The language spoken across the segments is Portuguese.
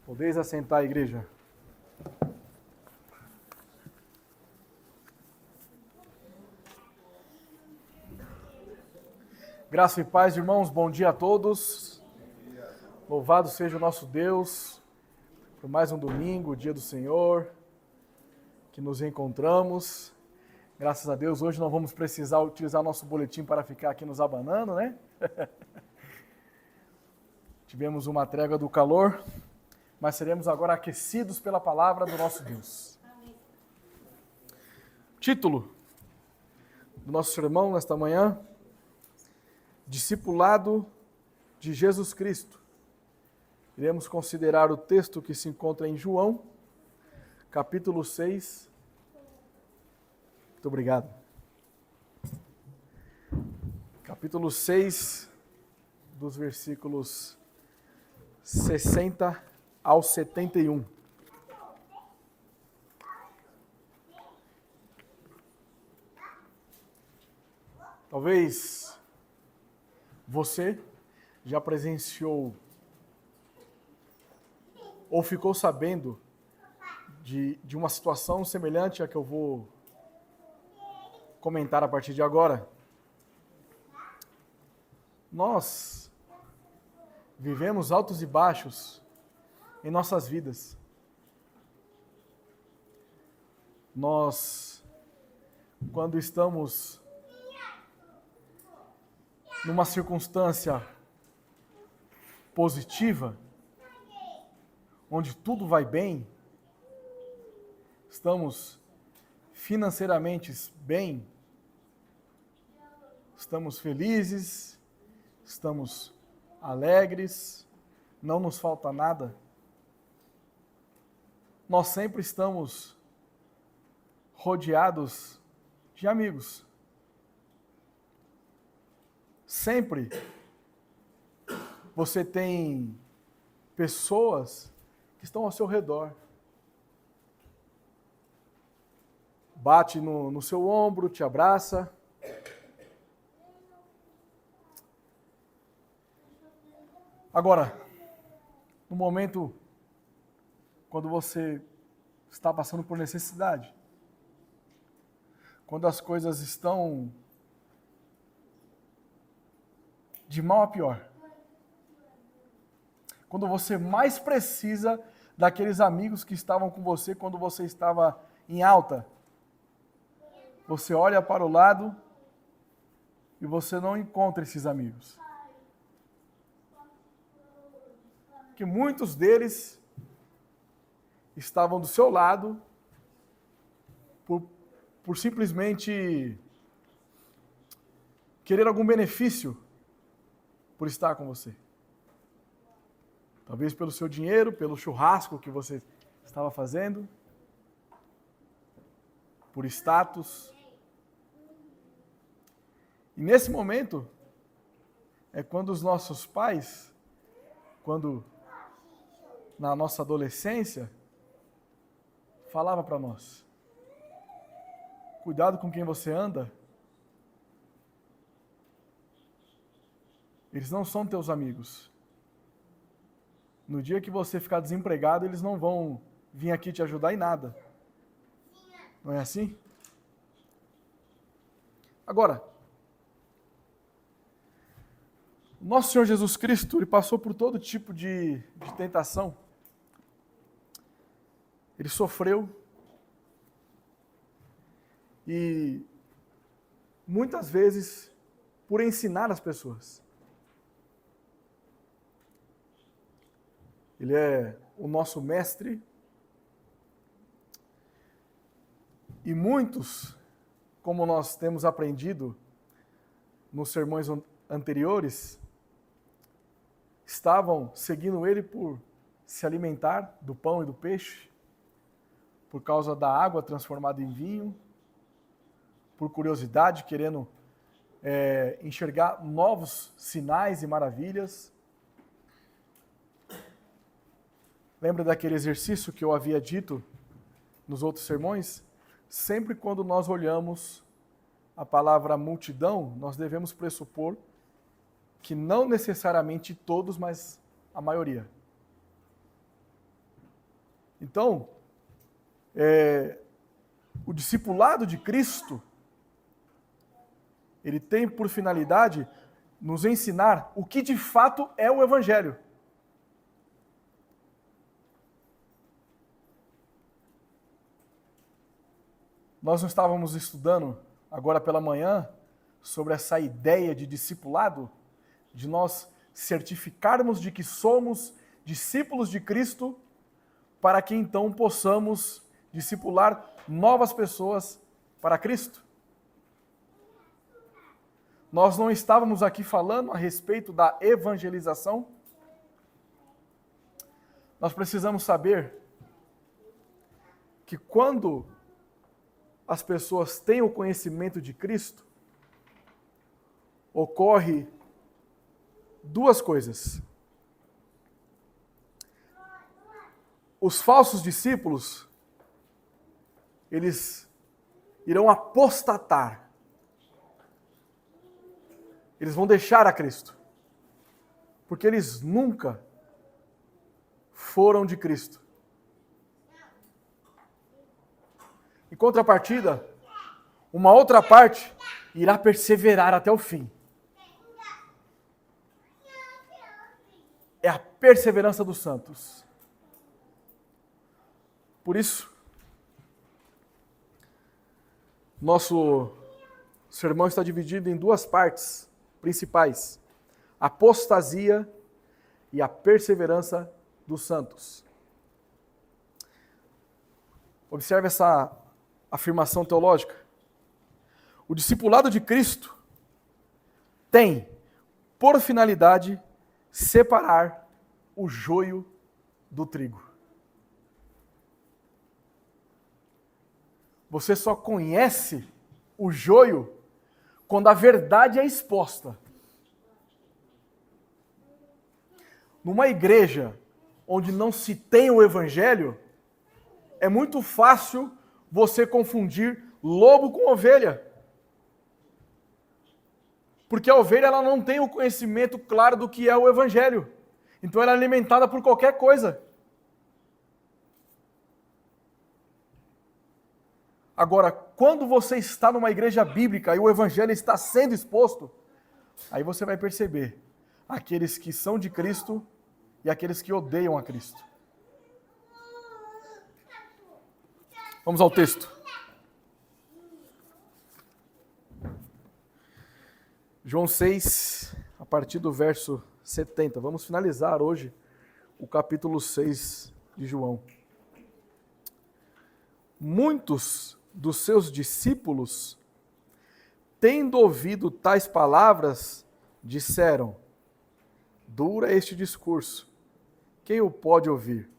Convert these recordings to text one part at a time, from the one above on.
Podeis assentar, igreja. Graça e paz, irmãos, bom dia a todos. Louvado seja o nosso Deus por mais um domingo, o dia do Senhor, que nos encontramos. Graças a Deus, hoje não vamos precisar utilizar nosso boletim para ficar aqui nos abanando, né? Tivemos uma trégua do calor, mas seremos agora aquecidos pela palavra do nosso Deus. Título do nosso sermão nesta manhã: Discipulado de Jesus Cristo. Iremos considerar o texto que se encontra em João, capítulo 6. Muito obrigado. Capítulo 6, dos versículos 60 ao 71. Talvez você já presenciou ou ficou sabendo de uma situação semelhante à que eu vou comentar a partir de agora. Nós vivemos altos e baixos em nossas vidas. Nós, quando estamos numa circunstância positiva, onde tudo vai bem, estamos financeiramente bem, estamos felizes, estamos alegres, não nos falta nada. Nós sempre estamos rodeados de amigos. Sempre você tem pessoas que estão ao seu redor. Bate no seu ombro, te abraça. Agora, no momento quando você está passando por necessidade, quando as coisas estão de mal a pior, quando você mais precisa daqueles amigos que estavam com você quando você estava em alta, você olha para o lado e você não encontra esses amigos. Que muitos deles estavam do seu lado por simplesmente querer algum benefício por estar com você. Talvez pelo seu dinheiro, pelo churrasco que você estava fazendo, por status. E nesse momento é quando os nossos pais, quando na nossa adolescência, falava para nós: cuidado com quem você anda. Eles não são teus amigos. No dia que você ficar desempregado, eles não vão vir aqui te ajudar em nada. Não é assim? Agora, nosso Senhor Jesus Cristo, Ele passou por todo tipo de tentação. Ele sofreu. E muitas vezes por ensinar as pessoas. Ele é o nosso mestre. E muitos, como nós temos aprendido nos sermões anteriores, estavam seguindo ele por se alimentar do pão e do peixe, por causa da água transformada em vinho, por curiosidade, querendo enxergar novos sinais e maravilhas. Lembra daquele exercício que eu havia dito nos outros sermões? Sempre quando nós olhamos a palavra multidão, nós devemos pressupor que não necessariamente todos, mas a maioria. Então, o discipulado de Cristo, ele tem por finalidade nos ensinar o que de fato é o Evangelho. Nós não estávamos estudando agora pela manhã sobre essa ideia de discipulado, de nós certificarmos de que somos discípulos de Cristo, para que então possamos discipular novas pessoas para Cristo. Nós não estávamos aqui falando a respeito da evangelização? Nós precisamos saber que quando as pessoas têm o conhecimento de Cristo, ocorre duas coisas. Os falsos discípulos, eles irão apostatar. Eles vão deixar a Cristo. Porque eles nunca foram de Cristo. Em contrapartida, uma outra parte irá perseverar até o fim. É a perseverança dos santos. Por isso, nosso sermão está dividido em duas partes principais: a apostasia e a perseverança dos santos. Observe essa afirmação teológica. O discipulado de Cristo tem por finalidade separar o joio do trigo. Você só conhece o joio quando a verdade é exposta. Numa igreja onde não se tem o evangelho, é muito fácil você confundir lobo com ovelha. Porque a ovelha ela não tem o conhecimento claro do que é o evangelho. Então ela é alimentada por qualquer coisa. Agora, quando você está numa igreja bíblica e o evangelho está sendo exposto, aí você vai perceber aqueles que são de Cristo e aqueles que odeiam a Cristo. Vamos ao texto. João 6, a partir do verso 70. Vamos finalizar hoje o capítulo 6 de João. Muitos dos seus discípulos, tendo ouvido tais palavras, disseram: dura este discurso, quem o pode ouvir?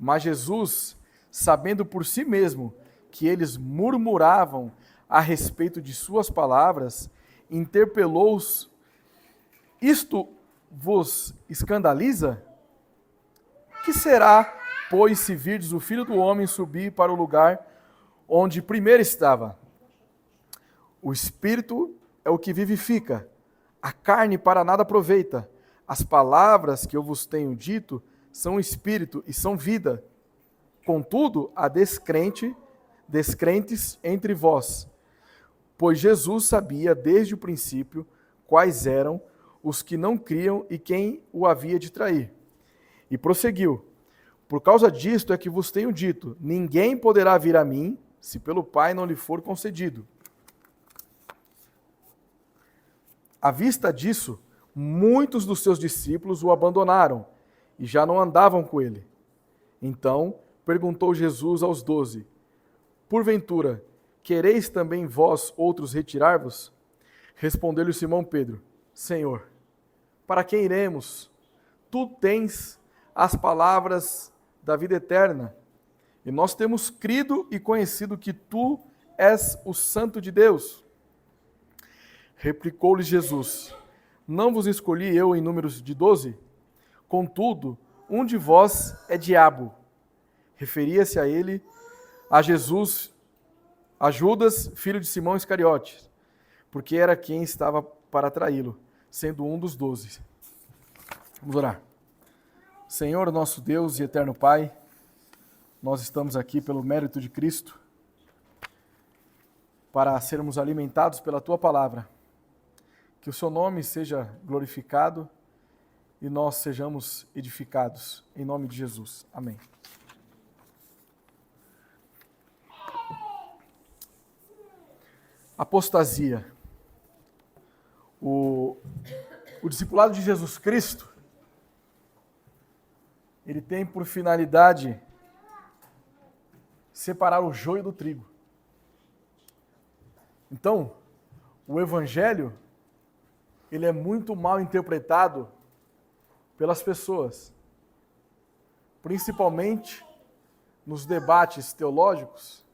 Mas Jesus, sabendo por si mesmo que eles murmuravam a respeito de suas palavras, interpelou-os: isto vos escandaliza? Que será, pois, se virdes o Filho do Homem subir para o lugar onde primeiro estava? O Espírito é o que vivifica, a carne para nada aproveita. As palavras que eu vos tenho dito são Espírito e são vida. Contudo, há descrentes entre vós. Pois Jesus sabia desde o princípio quais eram os que não criam e quem o havia de trair. E prosseguiu: por causa disto é que vos tenho dito, ninguém poderá vir a mim, se pelo Pai não lhe for concedido. À vista disso, muitos dos seus discípulos o abandonaram e já não andavam com ele. Então perguntou Jesus aos 12, porventura, quereis também vós outros retirar-vos? Respondeu-lhe Simão Pedro: Senhor, para quem iremos? Tu tens as palavras da vida eterna, e nós temos crido e conhecido que tu és o Santo de Deus. Replicou-lhe Jesus: não vos escolhi eu em números de 12? Contudo, um de vós é diabo. Referia-se a ele, a Jesus, a Judas, filho de Simão Iscariotes, porque era quem estava para traí-lo, sendo um dos 12. Vamos orar. Senhor, nosso Deus e eterno Pai, nós estamos aqui pelo mérito de Cristo, para sermos alimentados pela Tua Palavra. Que o Seu nome seja glorificado e nós sejamos edificados, em nome de Jesus. Amém. Apostasia. O discipulado de Jesus Cristo, ele tem por finalidade separar o joio do trigo. Então, o Evangelho, ele é muito mal interpretado pelas pessoas, principalmente nos debates teológicos,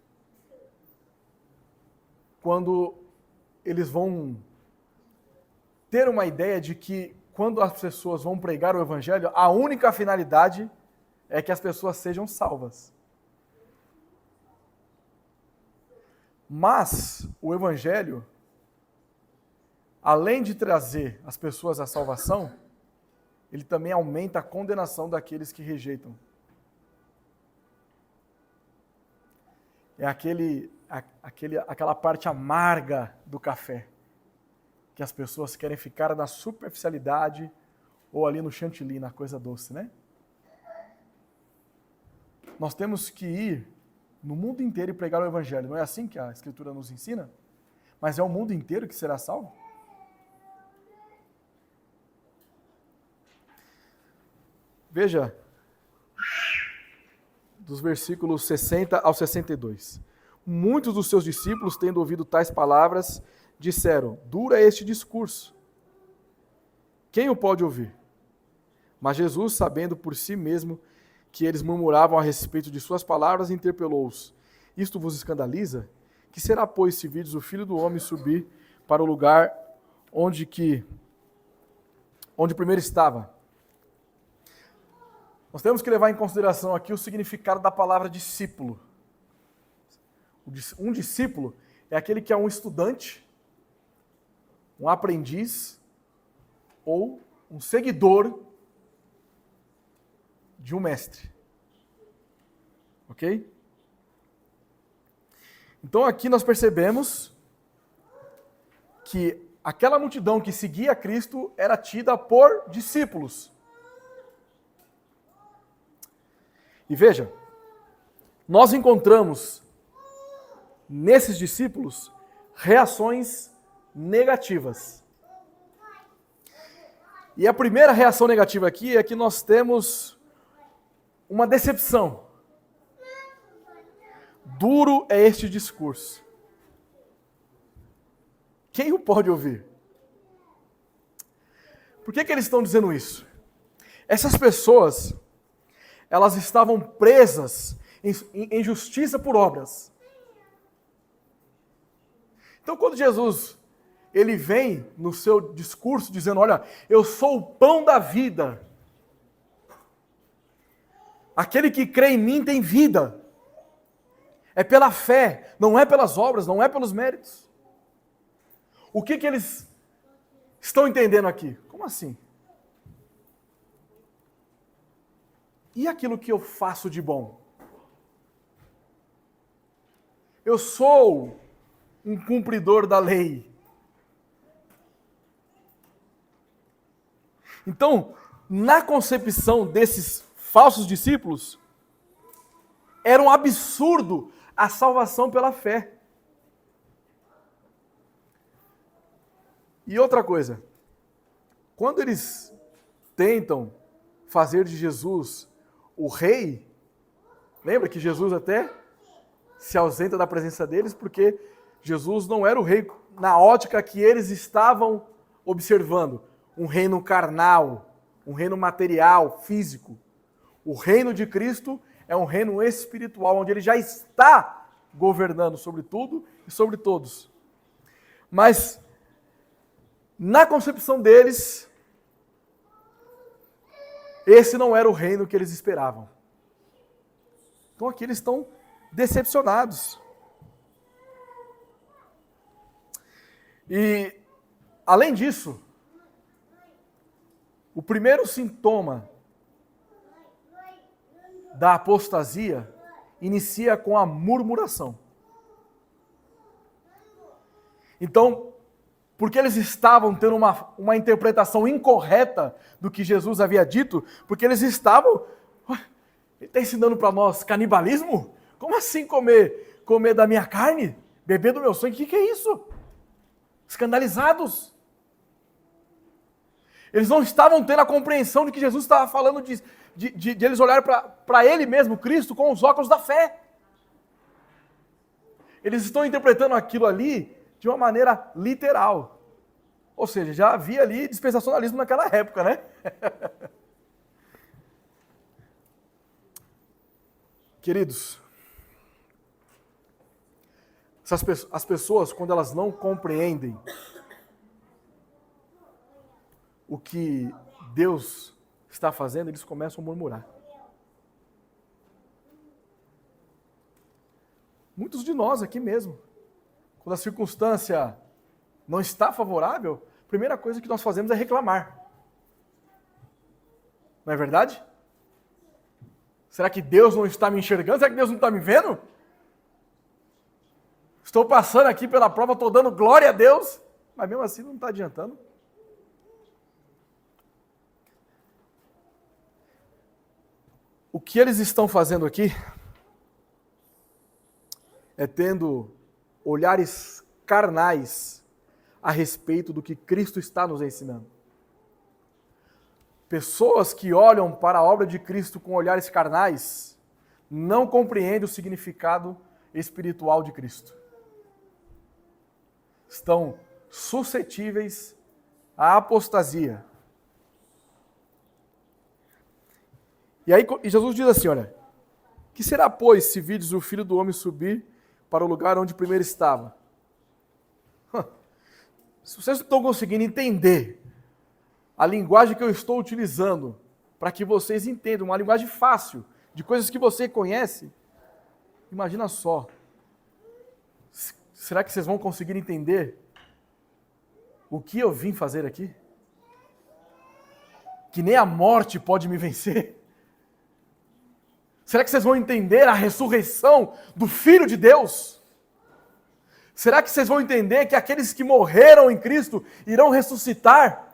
quando eles vão ter uma ideia de que quando as pessoas vão pregar o Evangelho, a única finalidade é que as pessoas sejam salvas. Mas o Evangelho, além de trazer as pessoas à salvação, ele também aumenta a condenação daqueles que rejeitam. É aquela parte amarga do café, que as pessoas querem ficar na superficialidade ou ali no chantilly, na coisa doce, né? Nós temos que ir no mundo inteiro e pregar o Evangelho. Não é assim que a Escritura nos ensina? Mas é o mundo inteiro que será salvo? Veja, dos versículos 60 ao 62. Muitos dos seus discípulos, tendo ouvido tais palavras, disseram: duro é este discurso. Quem o pode ouvir? Mas Jesus, sabendo por si mesmo que eles murmuravam a respeito de suas palavras, interpelou-os: isto vos escandaliza? Que será, pois, se virdes o Filho do Homem subir para o lugar onde primeiro estava? Nós temos que levar em consideração aqui o significado da palavra discípulo. Um discípulo é aquele que é um estudante, um aprendiz ou um seguidor de um mestre. Ok? Então aqui nós percebemos que aquela multidão que seguia Cristo era tida por discípulos. E veja, nós encontramos nesses discípulos reações negativas. E a primeira reação negativa aqui é que nós temos uma decepção. Duro é este discurso. Quem o pode ouvir? Por que eles estão dizendo isso? Essas pessoas, elas estavam presas em justiça por obras. Então, quando Jesus ele vem no seu discurso dizendo: olha, eu sou o pão da vida. Aquele que crê em mim tem vida. É pela fé, não é pelas obras, não é pelos méritos. O que eles estão entendendo aqui? Como assim? E aquilo que eu faço de bom? Eu sou um cumpridor da lei. Então, na concepção desses falsos discípulos, era um absurdo a salvação pela fé. E outra coisa, quando eles tentam fazer de Jesus o rei, lembra que Jesus até se ausenta da presença deles porque Jesus não era o rei na ótica que eles estavam observando, um reino carnal, um reino material, físico. O reino de Cristo é um reino espiritual, onde ele já está governando sobre tudo e sobre todos. Mas, na concepção deles, esse não era o reino que eles esperavam. Então aqui eles estão decepcionados. E, além disso, o primeiro sintoma da apostasia inicia com a murmuração. Então, porque eles estavam tendo uma interpretação incorreta do que Jesus havia dito, porque eles estavam... Ele está ensinando para nós canibalismo? Como assim comer da minha carne? Beber do meu sangue? O que é isso? Escandalizados. Eles não estavam tendo a compreensão de que Jesus estava falando de eles olharem para Ele mesmo, Cristo, com os óculos da fé. Eles estão interpretando aquilo ali de uma maneira literal. Ou seja, já havia ali dispensacionalismo naquela época, né? Queridos, as pessoas, quando elas não compreendem o que Deus está fazendo, eles começam a murmurar. Muitos de nós aqui mesmo, quando a circunstância não está favorável, a primeira coisa que nós fazemos é reclamar. Não é verdade? Será que Deus não está me enxergando? Será que Deus não está me vendo? Estou passando aqui pela prova, estou dando glória a Deus, mas mesmo assim não está adiantando. O que eles estão fazendo aqui é tendo olhares carnais a respeito do que Cristo está nos ensinando. Pessoas que olham para a obra de Cristo com olhares carnais não compreendem o significado espiritual de Cristo. Estão suscetíveis à apostasia. E aí Jesus diz assim, olha, que será, pois, se vides o Filho do Homem subir para o lugar onde primeiro estava? Se vocês estão conseguindo entender a linguagem que eu estou utilizando para que vocês entendam, uma linguagem fácil, de coisas que você conhece, imagina só. Será que vocês vão conseguir entender o que eu vim fazer aqui? Que nem a morte pode me vencer? Será que vocês vão entender a ressurreição do Filho de Deus? Será que vocês vão entender que aqueles que morreram em Cristo irão ressuscitar?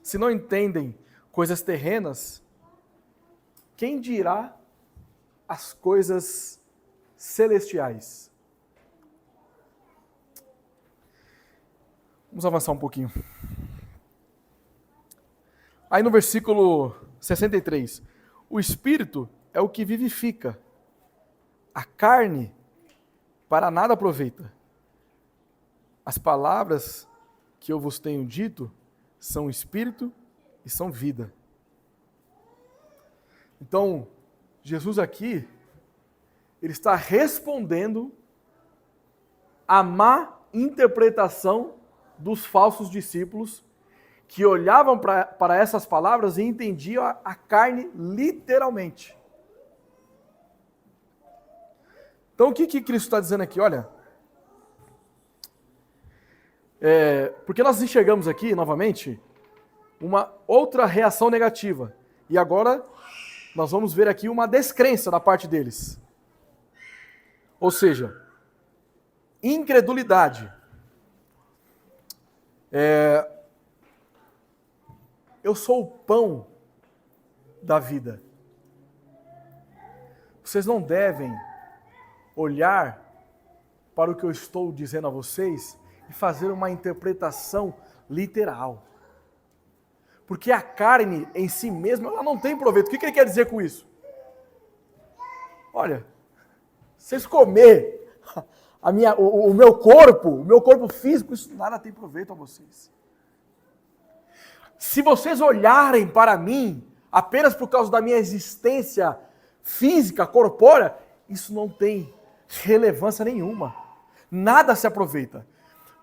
Se não entendem coisas terrenas, quem dirá as coisas celestiais? Vamos avançar um pouquinho. Aí no versículo 63, o Espírito é o que vivifica, a carne para nada aproveita. As palavras que eu vos tenho dito são Espírito e são vida. Então, Jesus aqui, ele está respondendo à má interpretação dos falsos discípulos que olhavam para essas palavras e entendiam a carne literalmente. Então, o que Cristo está dizendo aqui? Olha, porque nós enxergamos aqui, novamente, uma outra reação negativa. E agora, nós vamos ver aqui uma descrença da parte deles. Ou seja, incredulidade. Eu sou o pão da vida. Vocês não devem olhar para o que eu estou dizendo a vocês e fazer uma interpretação literal. Porque a carne em si mesma, ela não tem proveito. O que ele quer dizer com isso? Olha, vocês comer o meu corpo físico, isso nada tem proveito a vocês. Se vocês olharem para mim apenas por causa da minha existência física, corpórea, isso não tem relevância nenhuma. Nada se aproveita.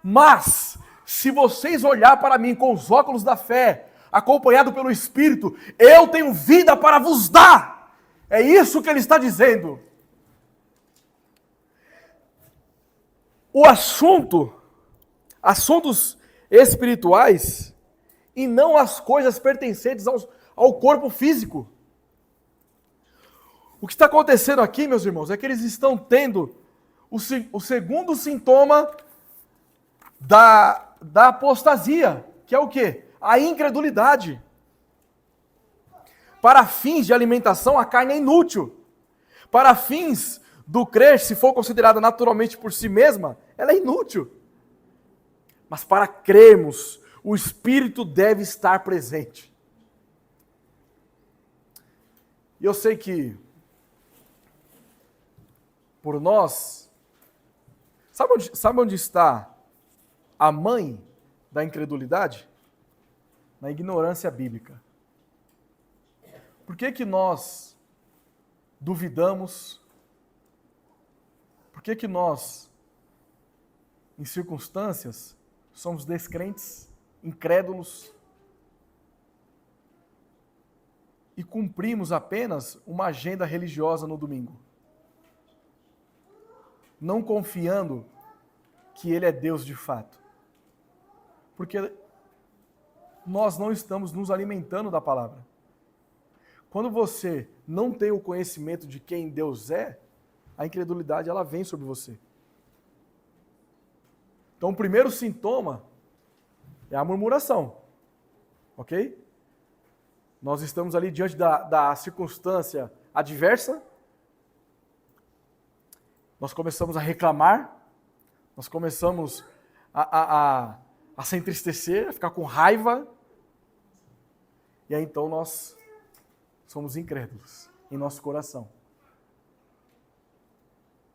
Mas, se vocês olhar para mim com os óculos da fé, acompanhado pelo Espírito, eu tenho vida para vos dar. É isso que ele está dizendo. O assuntos espirituais e não as coisas pertencentes ao corpo físico. O que está acontecendo aqui, meus irmãos, é que eles estão tendo o segundo sintoma da apostasia, que é o quê? A incredulidade. Para fins de alimentação, a carne é inútil. Para fins do crer, se for considerada naturalmente por si mesma, ela é inútil. Mas para crermos, o Espírito deve estar presente. E eu sei que, por nós, sabe onde está a mãe da incredulidade? Na ignorância bíblica. Por que nós duvidamos? Por que nós, em circunstâncias, somos descrentes, incrédulos e cumprimos apenas uma agenda religiosa no domingo? Não confiando que Ele é Deus de fato. Porque nós não estamos nos alimentando da palavra. Quando você não tem o conhecimento de quem Deus é, a incredulidade ela vem sobre você. Então o primeiro sintoma é a murmuração. Ok? Nós estamos ali diante da circunstância adversa, nós começamos a reclamar, nós começamos a se entristecer, a ficar com raiva, e aí então nós somos incrédulos em nosso coração.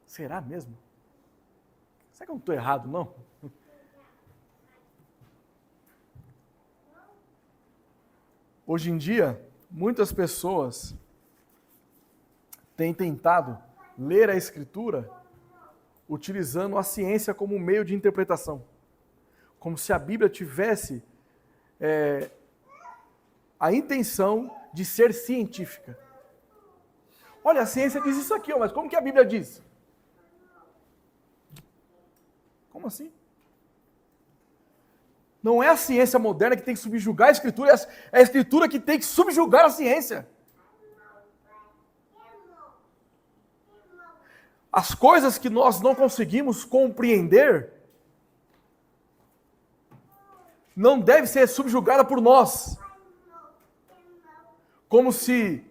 Será mesmo? Será que eu não estou errado, não? Hoje em dia, muitas pessoas têm tentado ler a Escritura utilizando a ciência como meio de interpretação. Como se a Bíblia tivesse a intenção de ser científica. Olha, a ciência diz isso aqui, mas como que a Bíblia diz? Como assim? Não é a ciência moderna que tem que subjugar a Escritura, é a Escritura que tem que subjugar a ciência. As coisas que nós não conseguimos compreender não devem ser subjugadas por nós. Como se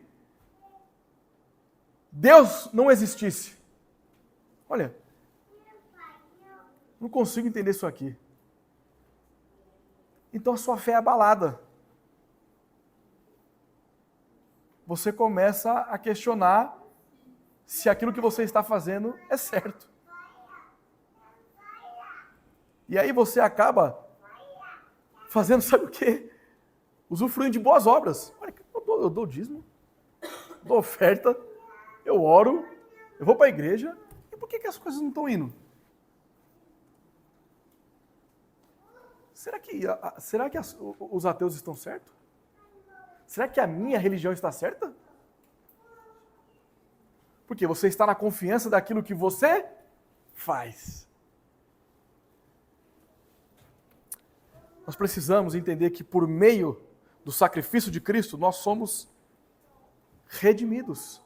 Deus não existisse. Olha, não consigo entender isso aqui. Então a sua fé é abalada. Você começa a questionar se aquilo que você está fazendo é certo. E aí você acaba fazendo, sabe o quê? Usufruindo de boas obras. Olha, eu dou dízimo, dou oferta, eu oro, eu vou para a igreja. E por que as coisas não estão indo? Será que os ateus estão certos? Será que a minha religião está certa? Porque você está na confiança daquilo que você faz. Nós precisamos entender que por meio do sacrifício de Cristo, nós somos redimidos.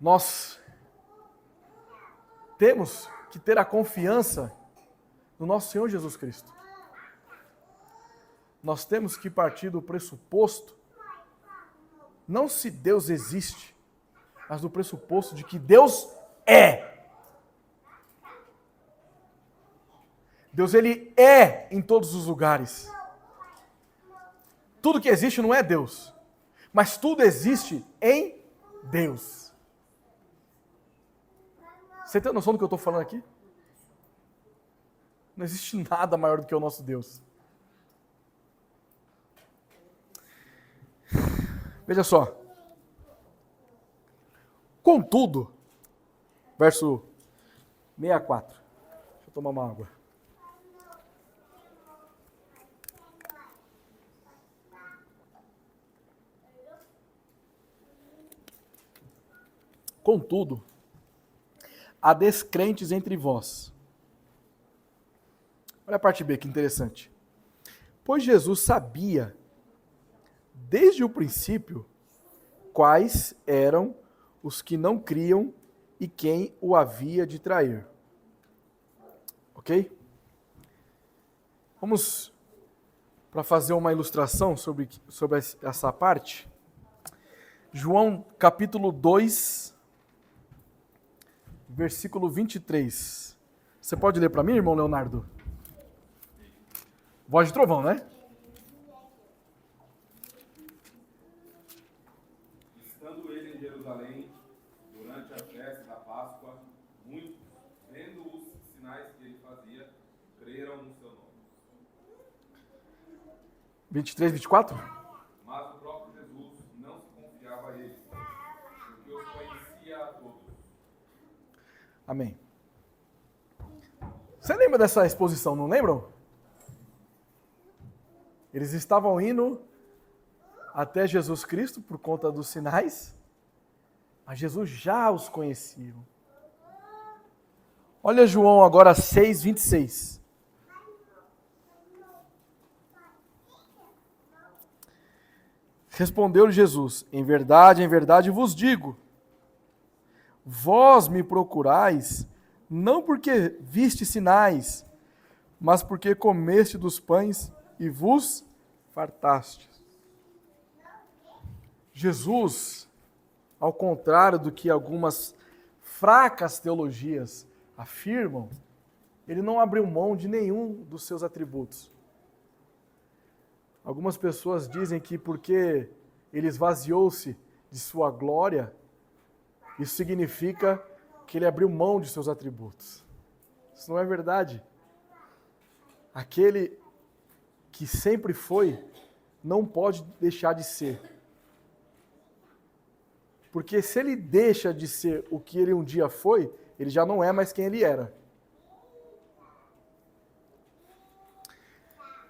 Nós temos que ter a confiança no nosso Senhor Jesus Cristo. Nós temos que partir do pressuposto, não se Deus existe, mas do pressuposto de que Deus é. Deus, Ele é em todos os lugares. Tudo que existe não é Deus, mas tudo existe em Deus. Você tem noção do que eu estou falando aqui? Não existe nada maior do que o nosso Deus. Veja só. Contudo, verso 64. Deixa eu tomar uma água. Contudo, há descrentes entre vós. Olha a parte B, que interessante. Pois Jesus sabia desde o princípio quais eram os que não criam e quem o havia de trair. Ok? Vamos para fazer uma ilustração sobre essa parte. João capítulo 2, versículo 23. Você pode ler para mim, irmão Leonardo? Voz de trovão, né? Estando ele em Jerusalém, durante a festa da Páscoa, muitos, vendo os sinais que ele fazia, creram no seu nome. 23, 24? Mas o próprio Jesus não se confiava a eles, porque os conhecia a todos. Amém. Você lembra dessa exposição, não lembram? Eles estavam indo até Jesus Cristo por conta dos sinais, mas Jesus já os conhecia. Olha João agora 6, 26. Respondeu-lhe Jesus: em verdade vos digo, vós me procurais, não porque viste sinais, mas porque comeste dos pães e vos fartastes. Jesus, ao contrário do que algumas fracas teologias afirmam, ele não abriu mão de nenhum dos seus atributos. Algumas pessoas dizem que porque ele esvaziou-se de sua glória, isso significa que ele abriu mão de seus atributos. Isso não é verdade. Aquele que sempre foi, não pode deixar de ser. Porque se ele deixa de ser o que ele um dia foi, ele já não é mais quem ele era.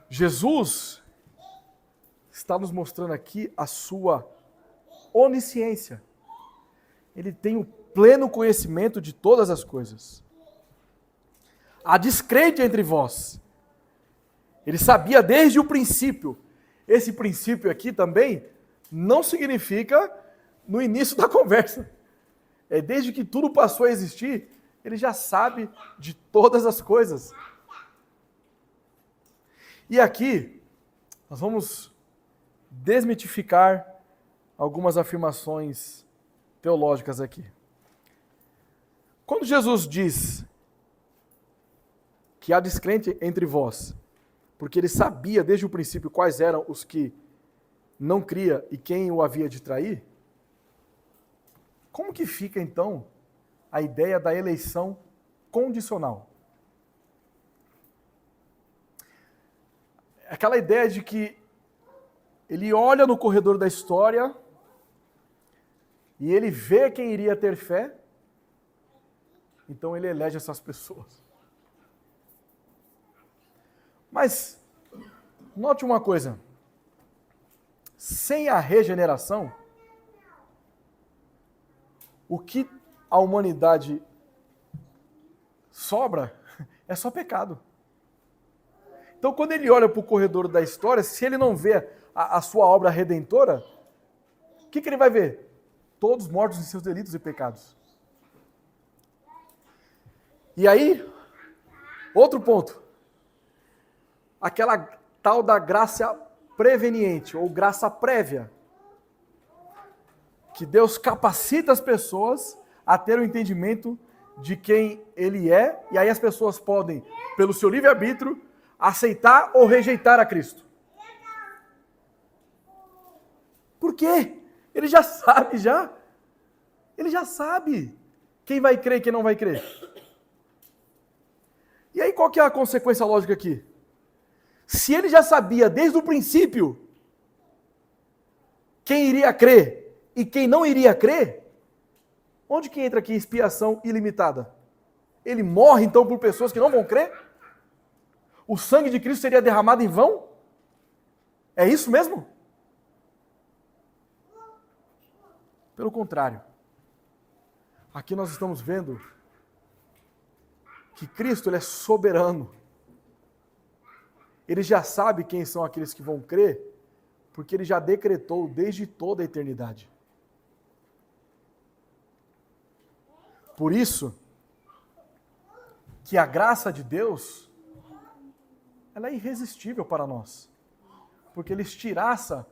Jesus está nos mostrando aqui a sua onisciência. Ele tem o pleno conhecimento de todas as coisas. Há descrente entre vós. Ele sabia desde o princípio. Esse princípio aqui também não significa no início da conversa. É desde que tudo passou a existir, ele já sabe de todas as coisas. E aqui, nós vamos desmitificar algumas afirmações teológicas aqui. Quando Jesus diz que há descrente entre vós, porque ele sabia desde o princípio quais eram os que não cria e quem o havia de trair, como que fica então a ideia da eleição condicional? Aquela ideia de que ele olha no corredor da história e ele vê quem iria ter fé, então ele elege essas pessoas. Mas, note uma coisa, sem a regeneração, o que a humanidade sobra é só pecado. Então, quando ele olha para o corredor da história, se ele não vê a sua obra redentora, o que ele vai ver? Todos mortos em seus delitos e pecados. E aí, outro ponto. Aquela tal da graça preveniente, ou graça prévia. Que Deus capacita as pessoas a ter o entendimento de quem Ele é, e aí as pessoas podem, pelo seu livre-arbítrio, aceitar ou rejeitar a Cristo. Por quê? Ele já sabe, já. Ele já sabe quem vai crer e quem não vai crer. E aí qual que é a consequência lógica aqui? Se ele já sabia desde o princípio quem iria crer e quem não iria crer, onde que entra aqui expiação ilimitada? Ele morre então por pessoas que não vão crer? O sangue de Cristo seria derramado em vão? É isso mesmo? Pelo contrário. Aqui nós estamos vendo que Cristo ele é soberano. Ele já sabe quem são aqueles que vão crer, porque ele já decretou desde toda a eternidade. Por isso, que a graça de Deus, ela é irresistível para nós. Porque Ele estiraça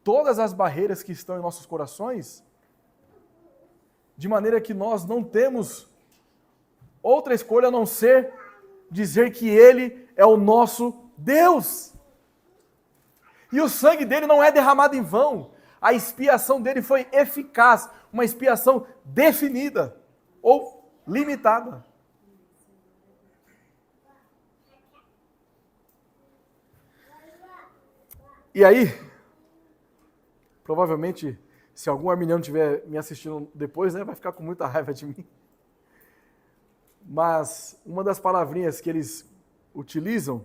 todas as barreiras que estão em nossos corações, de maneira que nós não temos outra escolha a não ser dizer que Ele é o nosso Deus. E o sangue dele não é derramado em vão. A expiação dele foi eficaz, uma expiação definida ou limitada. E aí, provavelmente, se algum arminiano estiver me assistindo depois, vai ficar com muita raiva de mim. Mas uma das palavrinhas que eles utilizam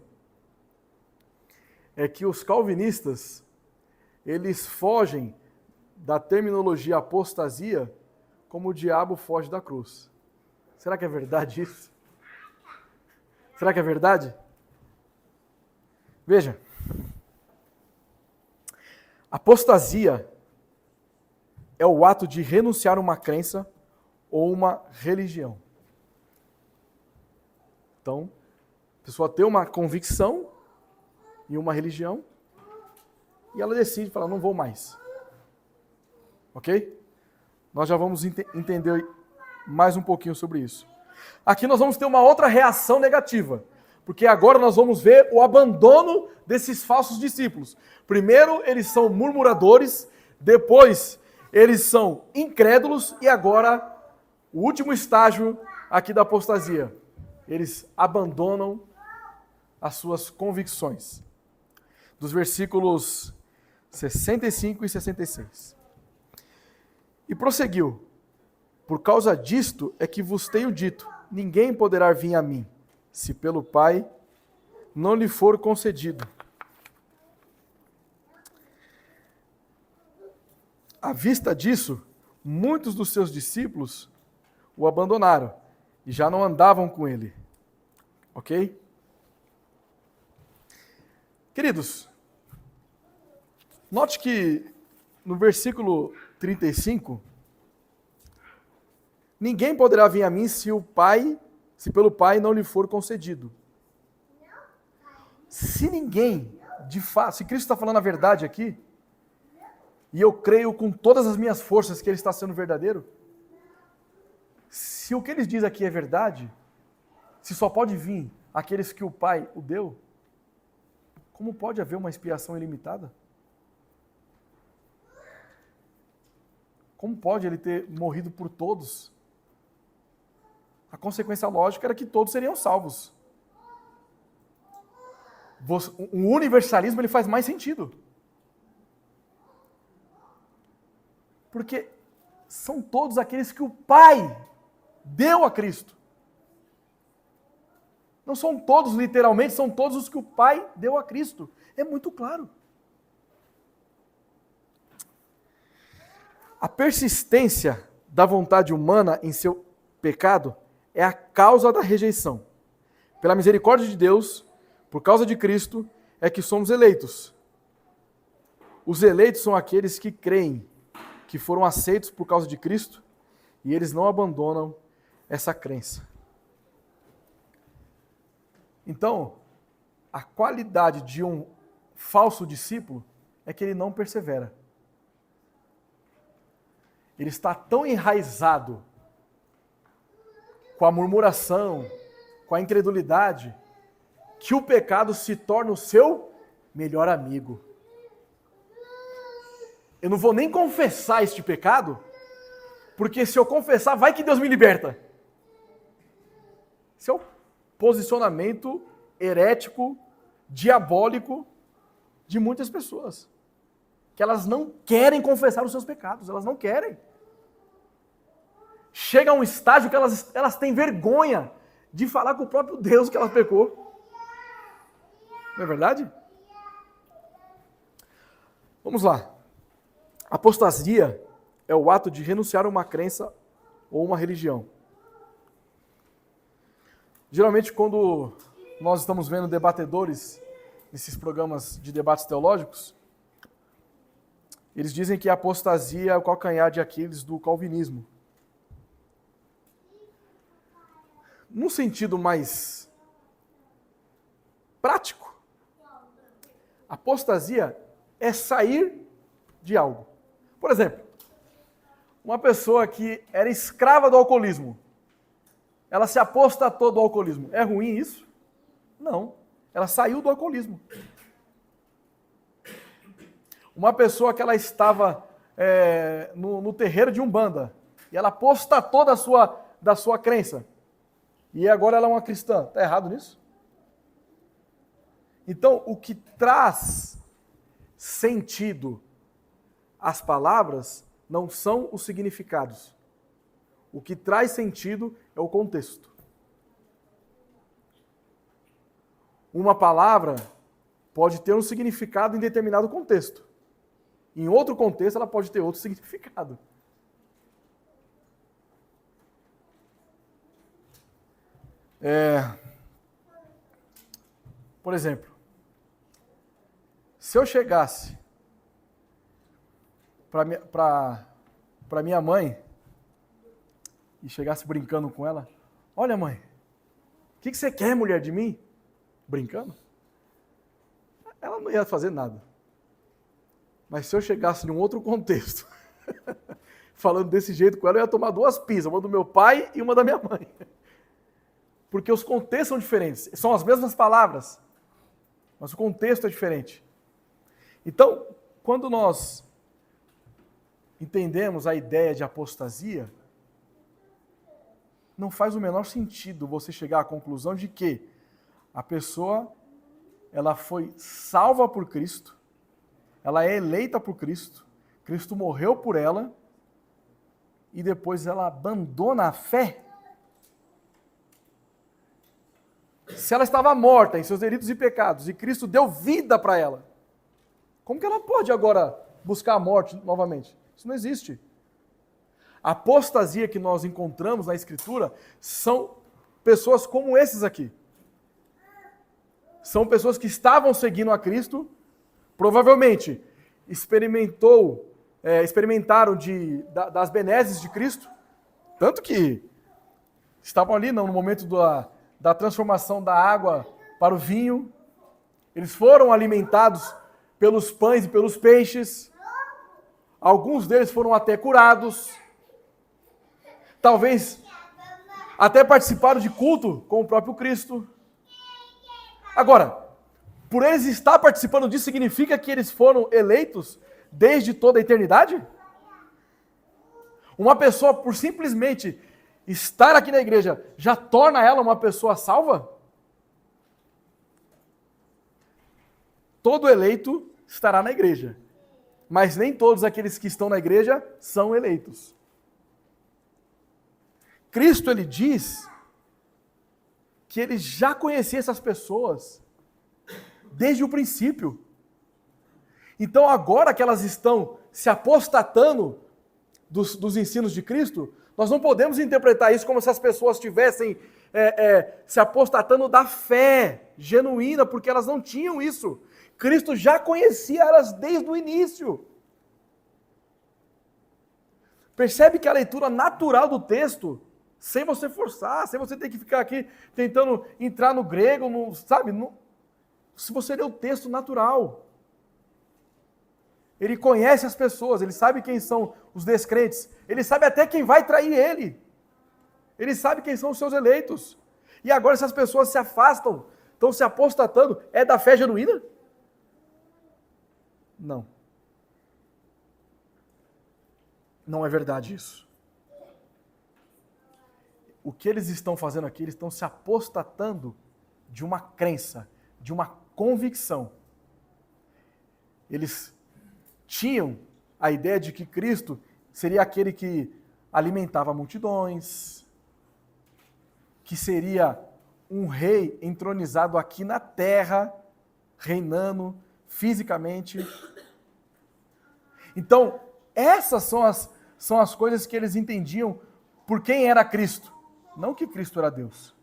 é que os calvinistas, eles fogem da terminologia apostasia como o diabo foge da cruz. Será que é verdade isso? Será que é verdade? Veja, apostasia é o ato de renunciar a uma crença ou uma religião. Então, a pessoa tem uma convicção e uma religião e ela decide falar, não vou mais. Ok? Nós já vamos entender mais um pouquinho sobre isso. Aqui nós vamos ter uma outra reação negativa, porque agora nós vamos ver o abandono desses falsos discípulos. Primeiro, eles são murmuradores, depois, eles são incrédulos, e agora, o último estágio aqui da apostasia. Eles abandonam as suas convicções. Dos versículos 65 e 66. E prosseguiu, por causa disto é que vos tenho dito, ninguém poderá vir a mim, se pelo Pai não lhe for concedido. À vista disso, muitos dos seus discípulos o abandonaram e já não andavam com ele. Ok? Queridos, note que no versículo 35, ninguém poderá vir a mim se pelo Pai não lhe for concedido. Se ninguém, de fato, se Cristo está falando a verdade aqui, e eu creio com todas as minhas forças que Ele está sendo verdadeiro, se o que Ele diz aqui é verdade, se só pode vir aqueles que o Pai o deu, como pode haver uma expiação ilimitada? Como pode Ele ter morrido por todos? A consequência lógica era que todos seriam salvos. O universalismo ele faz mais sentido. Porque são todos aqueles que o Pai deu a Cristo. Não são todos literalmente, são todos os que o Pai deu a Cristo. É muito claro. A persistência da vontade humana em seu pecado é a causa da rejeição. Pela misericórdia de Deus, por causa de Cristo, é que somos eleitos. Os eleitos são aqueles que creem que foram aceitos por causa de Cristo e eles não abandonam essa crença. Então, a qualidade de um falso discípulo é que ele não persevera. Ele está tão enraizado com a murmuração, com a incredulidade, que o pecado se torna o seu melhor amigo. Eu não vou nem confessar este pecado, porque se eu confessar, vai que Deus me liberta. Esse é o posicionamento herético, diabólico de muitas pessoas. Que elas não querem confessar os seus pecados, elas não querem. Chega a um estágio que elas têm vergonha de falar com o próprio Deus que elas pecou. Não é verdade? Vamos lá. Apostasia é o ato de renunciar a uma crença ou uma religião. Geralmente, quando nós estamos vendo debatedores nesses programas de debates teológicos, eles dizem que a apostasia é o calcanhar de Aquiles do calvinismo. Num sentido mais prático, apostasia é sair de algo. Por exemplo, uma pessoa que era escrava do alcoolismo, ela se apostatou do alcoolismo. É ruim isso? Não. Ela saiu do alcoolismo. Uma pessoa que ela estava no terreiro de Umbanda, e ela apostatou da sua crença, e agora ela é uma cristã. Está errado nisso? Então, o que traz sentido às palavras não são os significados. O que traz sentido é o contexto. Uma palavra pode ter um significado em determinado contexto. Em outro contexto, ela pode ter outro significado. Por exemplo, se eu chegasse para minha mãe e chegasse brincando com ela, olha mãe, o que você quer, mulher, de mim? Brincando? Ela não ia fazer nada. Mas se eu chegasse em um outro contexto, falando desse jeito com ela, eu ia tomar 2 pisas, uma do meu pai e uma da minha mãe. Porque os contextos são diferentes. São as mesmas palavras, mas o contexto é diferente. Então, quando nós entendemos a ideia de apostasia, não faz o menor sentido você chegar à conclusão de que a pessoa, ela foi salva por Cristo, ela é eleita por Cristo, Cristo morreu por ela, e depois ela abandona a fé. Se ela estava morta em seus delitos e pecados, e Cristo deu vida para ela, como que ela pode agora buscar a morte novamente? Isso não existe. A apostasia que nós encontramos na Escritura são pessoas como esses aqui. São pessoas que estavam seguindo a Cristo, provavelmente experimentaram das benesses de Cristo, tanto que estavam ali no momento da transformação da água para o vinho, eles foram alimentados pelos pães e pelos peixes, alguns deles foram até curados, talvez até participaram de culto com o próprio Cristo. Agora, por eles estar participando disso, significa que eles foram eleitos desde toda a eternidade? Uma pessoa, por simplesmente estar aqui na igreja, já torna ela uma pessoa salva? Todo eleito estará na igreja, mas nem todos aqueles que estão na igreja são eleitos. Cristo, ele diz que ele já conhecia essas pessoas desde o princípio. Então, agora que elas estão se apostatando dos ensinos de Cristo, nós não podemos interpretar isso como se as pessoas estivessem se apostatando da fé genuína, porque elas não tinham isso. Cristo já conhecia elas desde o início. Percebe que a leitura natural do texto, sem você forçar, sem você ter que ficar aqui tentando entrar no grego, se você ler o texto natural, ele conhece as pessoas, ele sabe quem são os descrentes, ele sabe até quem vai trair ele sabe quem são os seus eleitos. E agora essas pessoas se afastam, estão se apostatando, é da fé genuína? Não. Não é verdade isso. O que eles estão fazendo aqui, eles estão se apostatando de uma crença, de uma convicção. Eles tinham a ideia de que Cristo seria aquele que alimentava multidões, que seria um rei entronizado aqui na terra, reinando fisicamente. Então, essas são as coisas que eles entendiam por quem era Cristo, não que Cristo era Deus.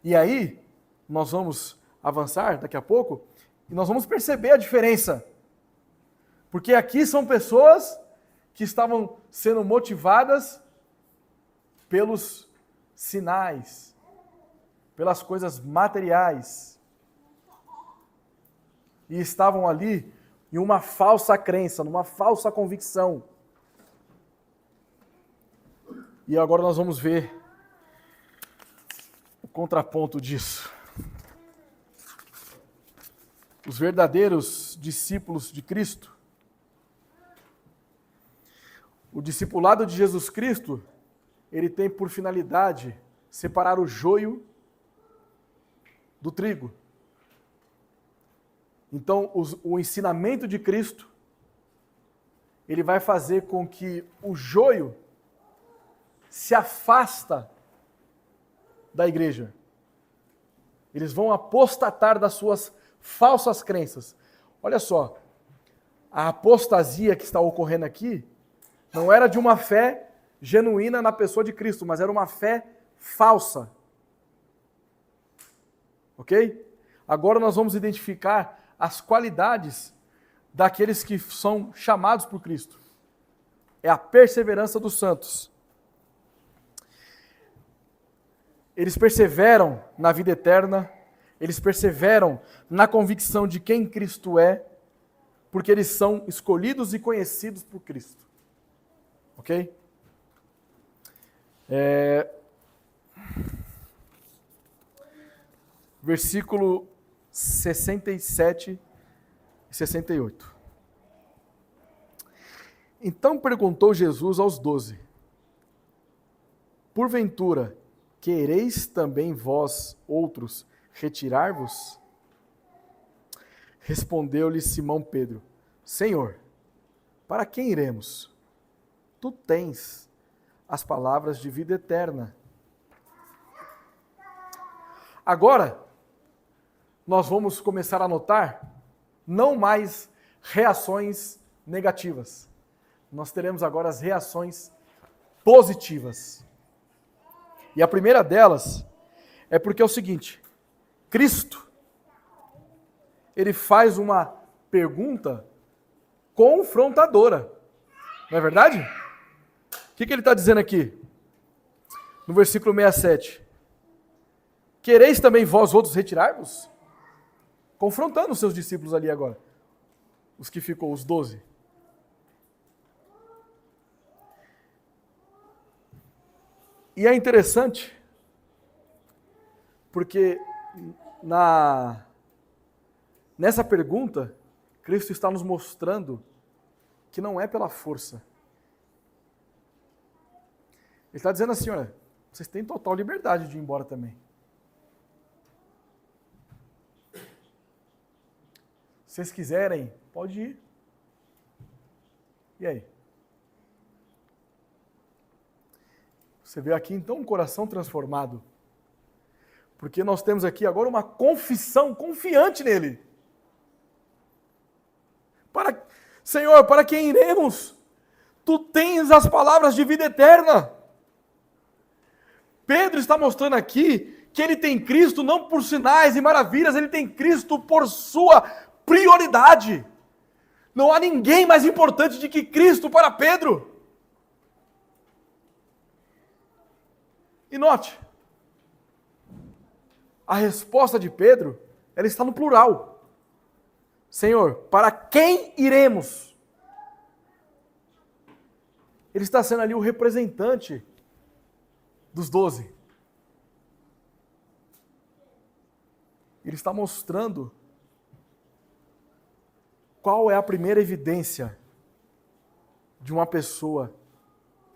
E aí, nós vamos avançar daqui a pouco, e nós vamos perceber a diferença. Porque aqui são pessoas que estavam sendo motivadas pelos sinais, pelas coisas materiais. E estavam ali em uma falsa crença, numa falsa convicção. E agora nós vamos ver o contraponto disso. Os verdadeiros discípulos de Cristo, o discipulado de Jesus Cristo, ele tem por finalidade separar o joio do trigo. Então, o ensinamento de Cristo, ele vai fazer com que o joio se afasta da igreja. Eles vão apostatar das suas falsas crenças. Olha só, a apostasia que está ocorrendo aqui não era de uma fé genuína na pessoa de Cristo, mas era uma fé falsa. Ok? Agora nós vamos identificar as qualidades daqueles que são chamados por Cristo. É a perseverança dos santos. Eles perseveram na vida eterna, eles perseveram na convicção de quem Cristo é, porque eles são escolhidos e conhecidos por Cristo. Ok? Versículo 67 e 68. Então perguntou Jesus aos 12: porventura, quereis também vós outros retirar-vos? Respondeu-lhe Simão Pedro: Senhor, para quem iremos? Tu tens as palavras de vida eterna. Agora, nós vamos começar a notar não mais reações negativas. Nós teremos agora as reações positivas. E a primeira delas é porque é o seguinte: Cristo, ele faz uma pergunta confrontadora. Não é verdade? O que ele está dizendo aqui? No versículo 67. Quereis também vós outros retirar-vos? Confrontando os seus discípulos ali agora. Os que ficou, os 12. E é interessante, porque nessa pergunta, Cristo está nos mostrando que não é pela força. Ele está dizendo assim, olha, vocês têm total liberdade de ir embora também. Se vocês quiserem, pode ir. E aí? Você vê aqui então um coração transformado. Porque nós temos aqui agora uma confissão confiante nele. Senhor, para quem iremos? Tu tens as palavras de vida eterna. Pedro está mostrando aqui que ele tem Cristo não por sinais e maravilhas, ele tem Cristo por sua prioridade. Não há ninguém mais importante do que Cristo para Pedro. E note, a resposta de Pedro, ela está no plural. Senhor, para quem iremos? Ele está sendo ali o representante dos 12. Ele está mostrando qual é a primeira evidência de uma pessoa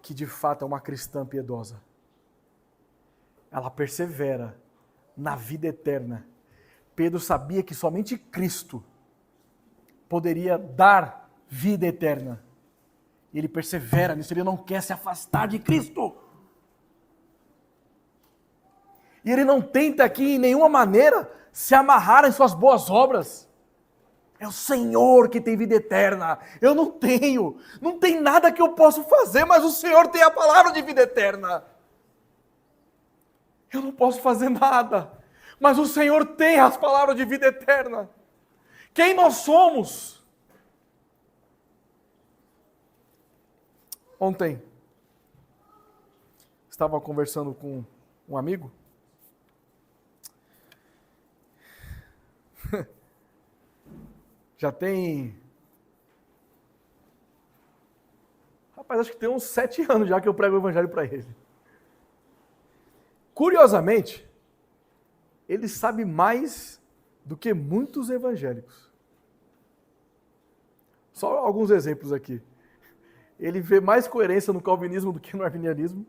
que de fato é uma cristã piedosa. Ela persevera na vida eterna. Pedro sabia que somente Cristo poderia dar vida eterna. E ele persevera nisso, ele não quer se afastar de Cristo. E ele não tenta aqui em nenhuma maneira se amarrar em suas boas obras. É o Senhor que tem vida eterna. Eu não tenho. Não tem nada que eu possa fazer, mas o Senhor tem a palavra de vida eterna. Eu não posso fazer nada. Mas o Senhor tem as palavras de vida eterna. Quem nós somos? Ontem, estava conversando com um amigo. Já tem... Rapaz, acho que tem uns 7 anos já que eu prego o evangelho para ele. Curiosamente, ele sabe mais do que muitos evangélicos. Só alguns exemplos aqui. Ele vê mais coerência no calvinismo do que no arminianismo.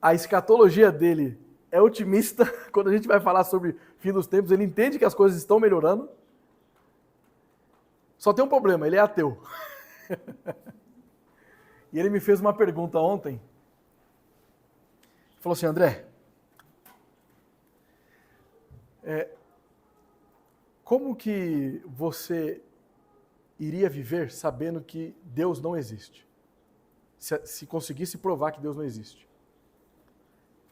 A escatologia dele é otimista. Quando a gente vai falar sobre fim dos tempos, ele entende que as coisas estão melhorando. Só tem um problema, ele é ateu. E ele me fez uma pergunta ontem. Ele falou assim, André, como que você iria viver sabendo que Deus não existe? Se conseguisse provar que Deus não existe.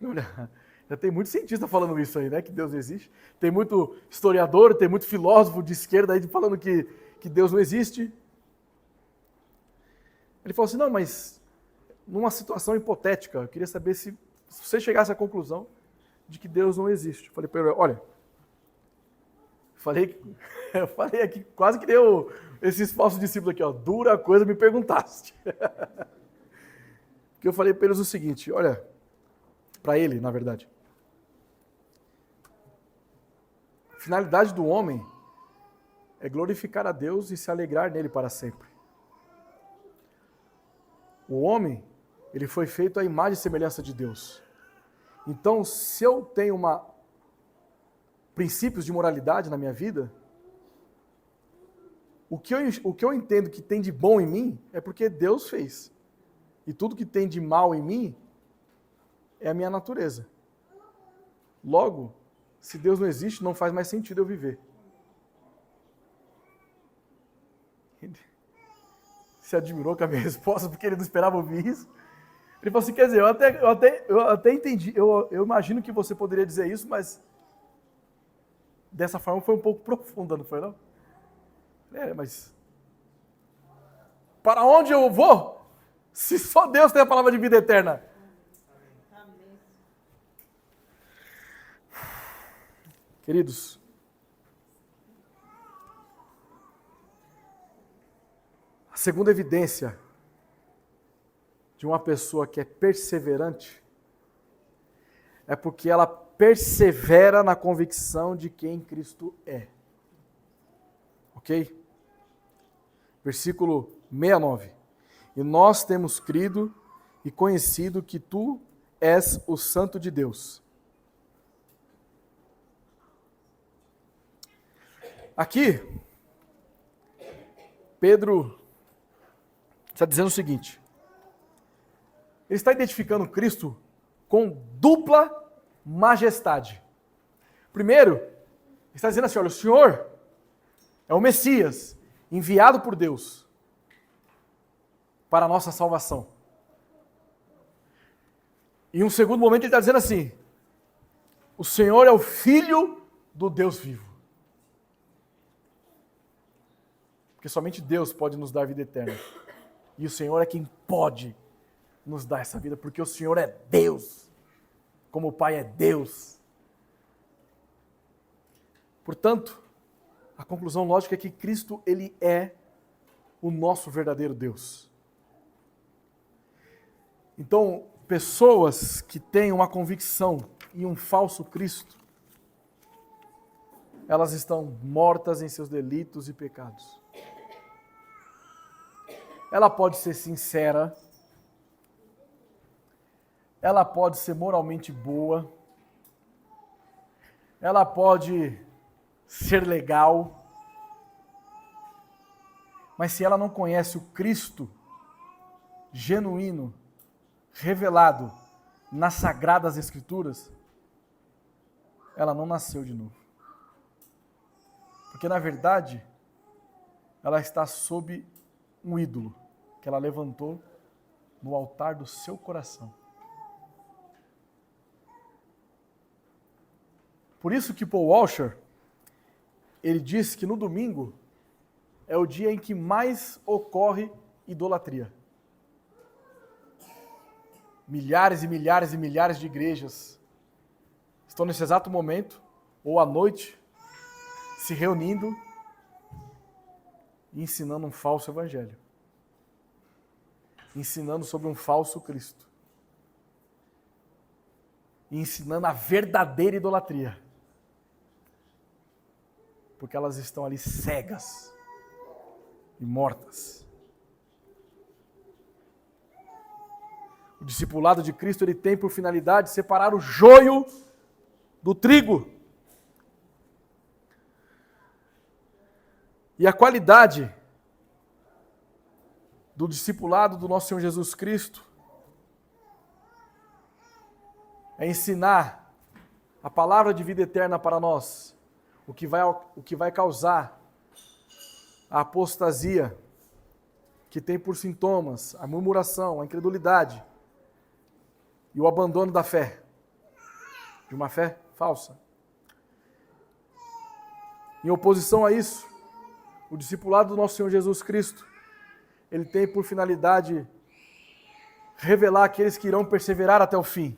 Olha, já tem muito cientista falando isso aí, né? Que Deus não existe. Tem muito historiador, tem muito filósofo de esquerda aí falando que Deus não existe. Ele falou assim, não, mas numa situação hipotética, eu queria saber se você chegasse à conclusão de que Deus não existe. Eu falei para ele, olha, eu falei aqui, quase que deu esses falsos discípulos aqui, ó, dura coisa me perguntaste. Que eu falei para eles o seguinte, olha, para ele, na verdade, a finalidade do homem é glorificar a Deus e se alegrar nele para sempre. O homem, ele foi feito à imagem e semelhança de Deus. Então, se eu tenho princípios de moralidade na minha vida, o que eu entendo que tem de bom em mim é porque Deus fez. E tudo que tem de mal em mim é a minha natureza. Logo, se Deus não existe, não faz mais sentido eu viver. Ele se admirou com a minha resposta, porque ele não esperava ouvir isso. Ele falou assim, quer dizer, eu até entendi, eu imagino que você poderia dizer isso, mas dessa forma foi um pouco profunda, não foi não? Mas para onde eu vou? Se só Deus tem a palavra de vida eterna. Queridos, a segunda evidência de uma pessoa que é perseverante é porque ela persevera na convicção de quem Cristo é. Ok? Versículo 69. E nós temos crido e conhecido que tu és o Santo de Deus. Aqui, Pedro está dizendo o seguinte, ele está identificando Cristo com dupla majestade. Primeiro, ele está dizendo assim, olha, o Senhor é o Messias, enviado por Deus para a nossa salvação. E em um segundo momento ele está dizendo assim, o Senhor é o Filho do Deus vivo. Porque somente Deus pode nos dar vida eterna. E o Senhor é quem pode nos dar essa vida, porque o Senhor é Deus, como o Pai é Deus. Portanto, a conclusão lógica é que Cristo, ele é o nosso verdadeiro Deus. Então, pessoas que têm uma convicção em um falso Cristo, elas estão mortas em seus delitos e pecados. Ela pode ser sincera, ela pode ser moralmente boa, ela pode ser legal, mas se ela não conhece o Cristo genuíno, revelado nas Sagradas Escrituras, ela não nasceu de novo. Porque, na verdade, ela está sob um ídolo que ela levantou no altar do seu coração. Por isso que Paul Washer, ele diz que no domingo é o dia em que mais ocorre idolatria. Milhares e milhares e milhares de igrejas estão nesse exato momento, ou à noite, se reunindo e ensinando um falso evangelho. Ensinando sobre um falso Cristo. E ensinando a verdadeira idolatria. Porque elas estão ali cegas e mortas. O discipulado de Cristo, ele tem por finalidade separar o joio do trigo. E a qualidade do discipulado do nosso Senhor Jesus Cristo é ensinar a palavra de vida eterna para nós, o que vai causar a apostasia, que tem por sintomas a murmuração, a incredulidade e o abandono da fé, de uma fé falsa. Em oposição a isso, o discipulado do nosso Senhor Jesus Cristo, ele tem por finalidade revelar aqueles que irão perseverar até o fim.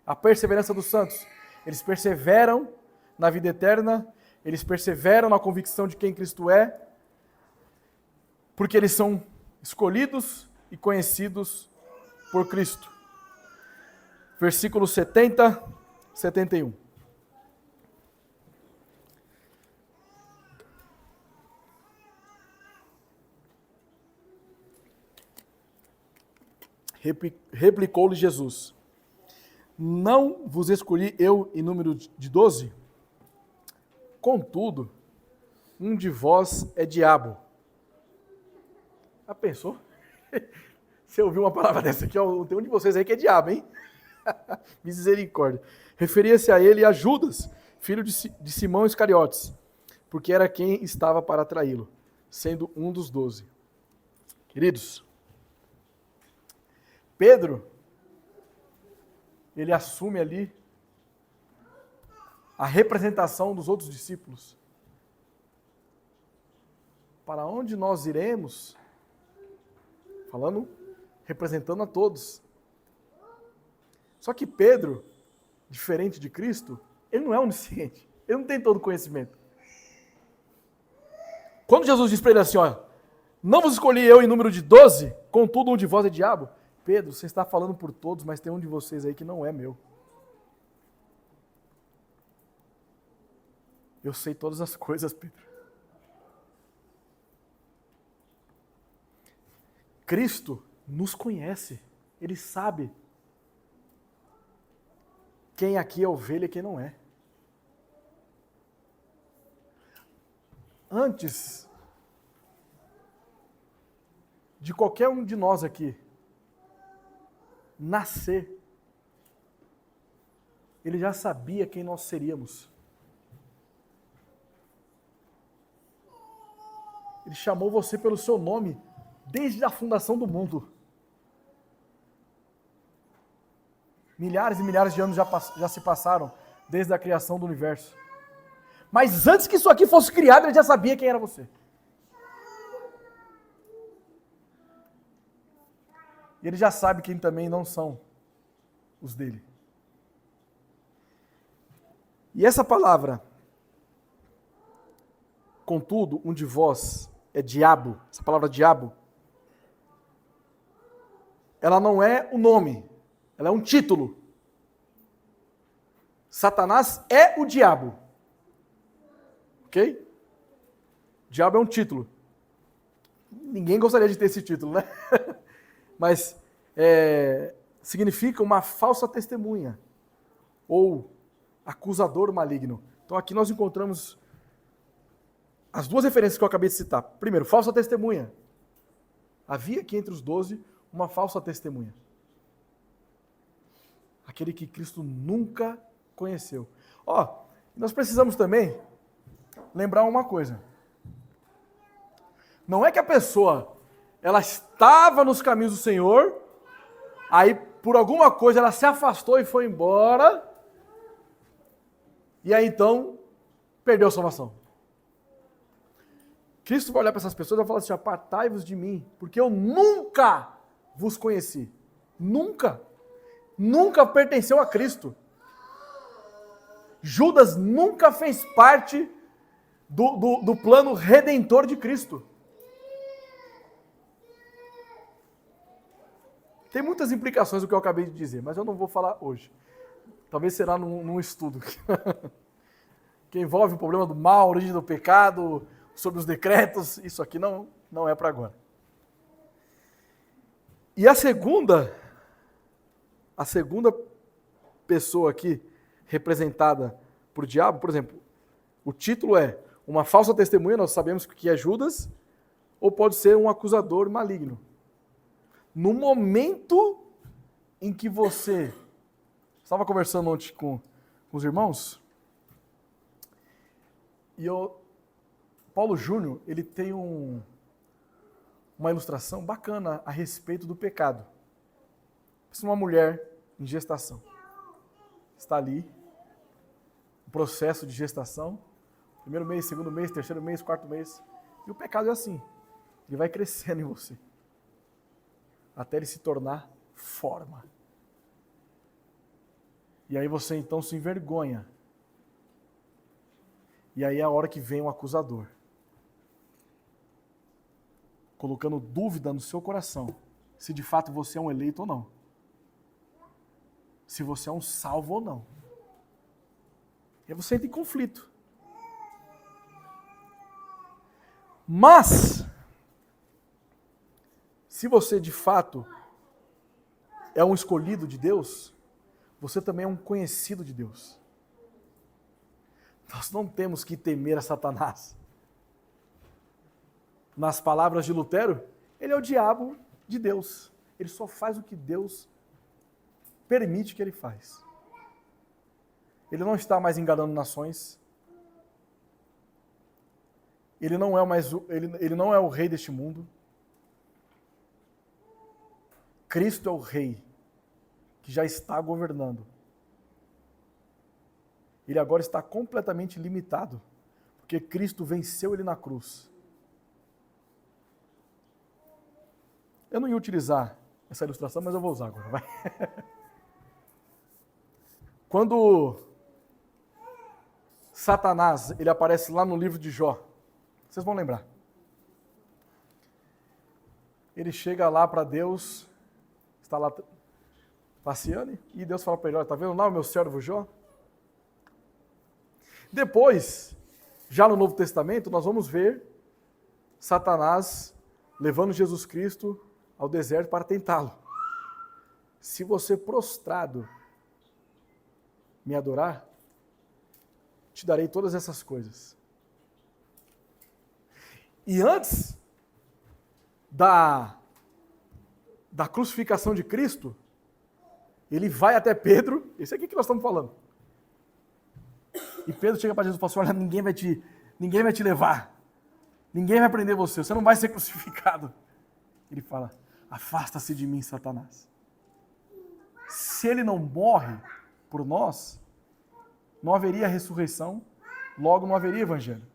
A perseverança dos santos. Eles perseveram na vida eterna, eles perseveram na convicção de quem Cristo é, porque eles são escolhidos e conhecidos por Cristo. Versículos 70, 71. Replicou-lhe Jesus: não vos escolhi eu em número de 12? Contudo, um de vós é diabo. Já pensou? Você ouviu uma palavra dessa aqui? Ó, tem um de vocês aí que é diabo, hein? Misericórdia. Referia-se a ele a Judas, filho de Simão Iscariotes, porque era quem estava para traí-lo, sendo um dos 12. Queridos, Pedro, ele assume ali a representação dos outros discípulos. Para onde nós iremos? Falando, representando a todos. Só que Pedro, diferente de Cristo, ele não é onisciente. Ele não tem todo o conhecimento. Quando Jesus diz para ele assim, ó, não vos escolhi eu em número de 12, contudo um de vós é diabo. Pedro, você está falando por todos, mas tem um de vocês aí que não é meu. Eu sei todas as coisas, Pedro. Cristo nos conhece. Ele sabe quem aqui é ovelha e quem não é. Antes de qualquer um de nós aqui nascer, ele já sabia quem nós seríamos. Ele chamou você pelo seu nome desde a fundação do mundo. Milhares e milhares de anos já se passaram desde a criação do universo. Mas antes que isso aqui fosse criado, ele já sabia quem era você. E ele já sabe quem também não são os dele. E essa palavra, contudo, um de vós é diabo, essa palavra diabo, ela não é o nome, ela é um título. Satanás é o diabo. Ok? Diabo é um título. Ninguém gostaria de ter esse título, né? Mas significa uma falsa testemunha ou acusador maligno. Então aqui nós encontramos as duas referências que eu acabei de citar. Primeiro, falsa testemunha. Havia aqui entre os 12 uma falsa testemunha. Aquele que Cristo nunca conheceu. Ó, nós precisamos também lembrar uma coisa. Não é que a pessoa, ela estava nos caminhos do Senhor, aí por alguma coisa ela se afastou e foi embora, E aí então, perdeu a salvação. Cristo vai olhar para essas pessoas e vai falar assim: apartai-vos de mim, porque eu nunca vos conheci. Nunca. Nunca pertenceu a Cristo. Judas nunca fez parte do plano redentor de Cristo. Tem muitas implicações do que eu acabei de dizer, mas eu não vou falar hoje. Talvez será num estudo que envolve o problema do mal, a origem do pecado, sobre os decretos. Isso aqui não é para agora. E a segunda pessoa aqui representada por diabo, por exemplo, o título é uma falsa testemunha, nós sabemos que é Judas, ou pode ser um acusador maligno. No momento em que você... Estava conversando ontem com os irmãos, e Paulo Júnior, ele tem uma ilustração bacana a respeito do pecado. Pensa numa mulher em gestação. Está ali, o processo de gestação, primeiro mês, segundo mês, terceiro mês, quarto mês. E o pecado é assim, ele vai crescendo em você, até ele se tornar forma. E aí você então se envergonha. E aí é a hora que vem o acusador, colocando dúvida no seu coração, se de fato você é um eleito ou não. Se você é um salvo ou não. E aí você entra em conflito. Mas, se você de fato é um escolhido de Deus, você também é um conhecido de Deus. Nós não temos que temer a Satanás. Nas palavras de Lutero, ele é o diabo de Deus. Ele só faz o que Deus permite que ele faz. Ele não está mais enganando nações. Ele não é o rei deste mundo. Cristo é o rei que já está governando. Ele agora está completamente limitado, porque Cristo venceu ele na cruz. Eu não ia utilizar essa ilustração, mas eu vou usar agora, vai. Quando Satanás, ele aparece lá no livro de Jó, vocês vão lembrar. Ele chega lá para Deus, está lá passeando, e Deus fala para ele: olha, está vendo lá o meu servo Jó? Depois, já no Novo Testamento, nós vamos ver Satanás levando Jesus Cristo ao deserto para tentá-lo. Se você prostrado me adorar, te darei todas essas coisas. E antes da crucificação de Cristo, ele vai até Pedro, esse aqui que nós estamos falando. E Pedro chega para Jesus e fala assim: olha, ninguém vai te levar, ninguém vai prender você não vai ser crucificado. Ele fala: afasta-se de mim, Satanás. Se ele não morre por nós, não haveria ressurreição, logo não haveria evangelho.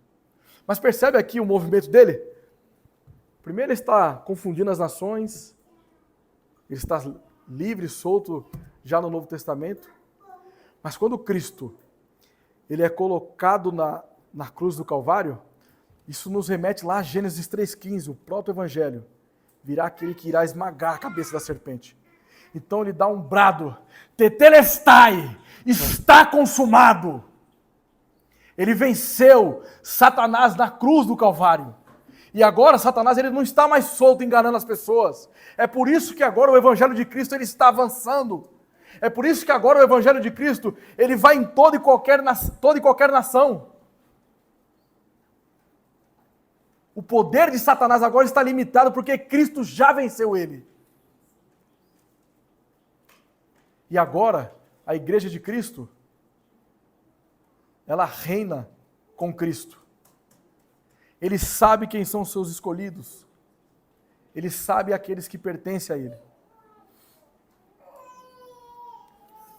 Mas percebe aqui o movimento dele? Primeiro ele está confundindo as nações, ele está livre, solto já no Novo Testamento, mas quando Cristo ele é colocado na cruz do Calvário, isso nos remete lá a Gênesis 3,15, o proto-evangelho. Virá aquele que irá esmagar a cabeça da serpente. Então ele dá um brado: tetelestai, está consumado. Ele venceu Satanás na cruz do Calvário. E agora Satanás ele não está mais solto enganando as pessoas. É por isso que agora o evangelho de Cristo ele está avançando. É por isso que agora o evangelho de Cristo ele vai em toda e qualquer nação. O poder de Satanás agora está limitado porque Cristo já venceu ele. E agora, a igreja de Cristo, ela reina com Cristo. Ele sabe quem são os seus escolhidos. Ele sabe aqueles que pertencem a Ele.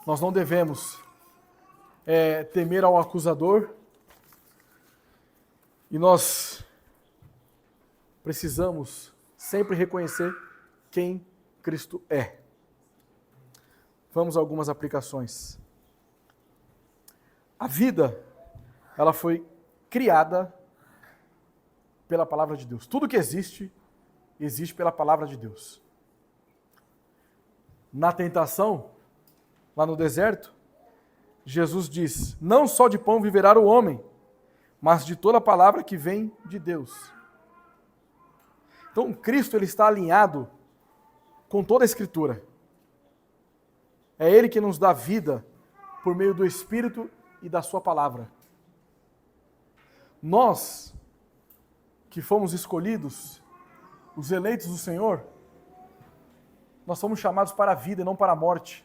Nós não devemos temer ao acusador. E nós precisamos sempre reconhecer quem Cristo é. Vamos a algumas aplicações. A vida, ela foi criada pela palavra de Deus. Tudo que existe, existe pela palavra de Deus. Na tentação, lá no deserto, Jesus diz: não só de pão viverá o homem, mas de toda a palavra que vem de Deus. Então, Cristo ele está alinhado com toda a Escritura. É Ele que nos dá vida por meio do Espírito e da Sua palavra. Nós, que fomos escolhidos, os eleitos do Senhor, nós somos chamados para a vida e não para a morte.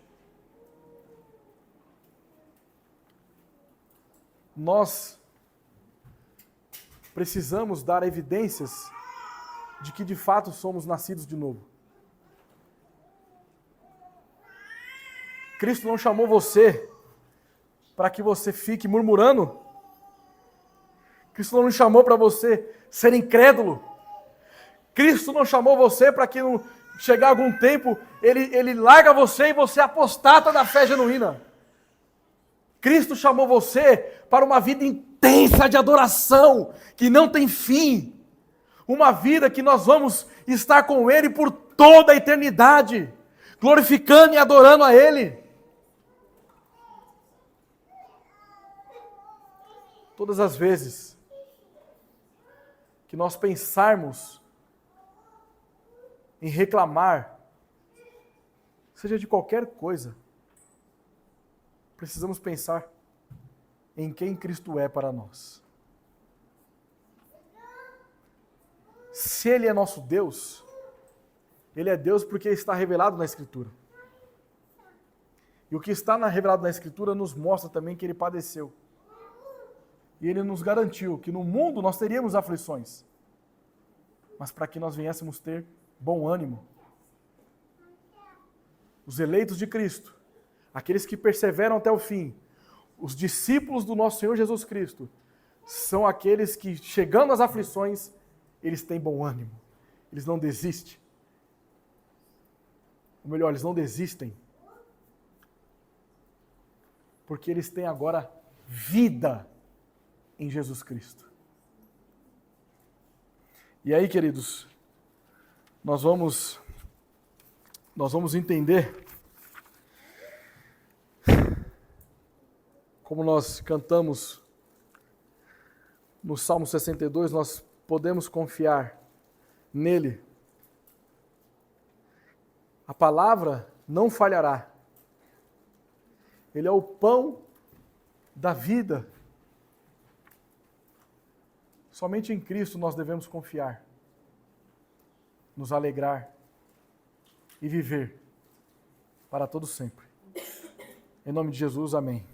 Nós precisamos dar evidências de que de fato somos nascidos de novo. Cristo não chamou você para que você fique murmurando. Cristo não nos chamou para você ser incrédulo. Cristo não chamou você para que chegar algum tempo, ele larga você e você apostata da fé genuína. Cristo chamou você para uma vida intensa de adoração, que não tem fim. Uma vida que nós vamos estar com Ele por toda a eternidade, glorificando e adorando a Ele. Todas as vezes que nós pensarmos em reclamar, seja de qualquer coisa, precisamos pensar em quem Cristo é para nós. Se Ele é nosso Deus, Ele é Deus porque está revelado na Escritura. E o que está revelado na Escritura nos mostra também que Ele padeceu. E Ele nos garantiu que no mundo nós teríamos aflições, mas para que nós viéssemos ter bom ânimo. Os eleitos de Cristo, aqueles que perseveram até o fim, os discípulos do nosso Senhor Jesus Cristo, são aqueles que, chegando às aflições, eles têm bom ânimo. Eles não desistem. Ou melhor, eles não desistem. Porque eles têm agora vida em Jesus Cristo. E aí, queridos, nós vamos entender, como nós cantamos no Salmo 62, nós podemos confiar nele. A palavra não falhará. Ele é o pão da vida. Somente em Cristo nós devemos confiar, nos alegrar e viver para todo sempre. Em nome de Jesus, amém.